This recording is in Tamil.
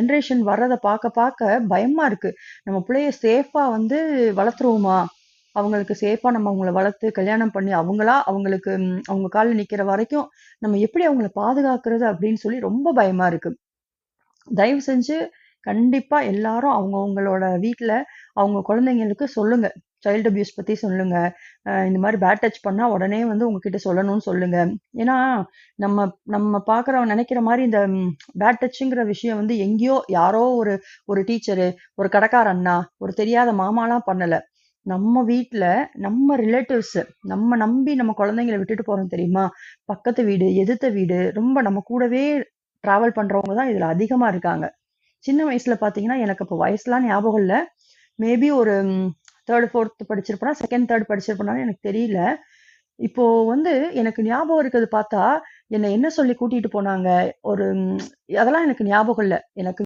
ஜென்ரேஷன் வர்றத பார்க்க பயமா இருக்கு. நம்ம பிள்ளைய சேஃபா வந்து வளர்த்துருவோமா? அவங்களுக்கு சேஃபா நம்ம அவங்கள வளர்த்து கல்யாணம் பண்ணி அவங்களா அவங்களுக்கு அவங்க கால்ல நிக்கிற வரைக்கும் நம்ம எப்படி அவங்கள பாதுகாக்கிறது அப்படின்னு சொல்லி ரொம்ப பயமா இருக்கு. தயவு செஞ்சு கண்டிப்பா எல்லாரும் அவங்கவங்களோட வீட்ல அவங்க குழந்தைங்களுக்கு சொல்லுங்க. சைல்டு அபியூஸ் பத்தி சொல்லுங்க. இந்த மாரி பேட் டச் பண்ணா உடனே வந்து உங்ககிட்ட சொல்லணும்னு சொல்லுங்க. ஏன்னா, நம்ம நம்ம நெனைக்கிற மாரி இந்த பேட் டச்சுங்கிற விஷயம் வந்து எங்கேயோ யாரோ ஒரு ஒரு டீச்சரு, ஒரு கடைக்கார அண்ணா, ஒரு தெரியாத மாமாலாம் பண்ணல. நம்ம வீட்ல, நம்ம ரிலேட்டிவ்ஸ், நம்ம நம்பி நம்ம குழந்தைங்கள விட்டுட்டு போறோம் தெரியுமா? பக்கத்து வீடு, எதிர்த்த வீடு, ரொம்ப நம்ம கூடவே டிராவல் பண்றவங்க தான் இதுல அதிகமா இருக்காங்க. சின்ன வயசுல பார்த்தீங்கன்னா, எனக்கு அப்ப வயசுலாம் ஞாபகம் இல்ல. மேபி ஒரு 3, 4 படிச்சிருப்பேனா, 2, 3 படிச்சிருப்பேனான்னு எனக்கு தெரியல. இப்போ வந்து எனக்கு ஞாபகம் இருக்கிறது பார்த்தா, என்ன என்ன சொல்லி கூட்டிட்டு போனாங்க? ஒரு அதெல்லாம் எனக்கு ஞாபகம் இல்ல. எனக்கு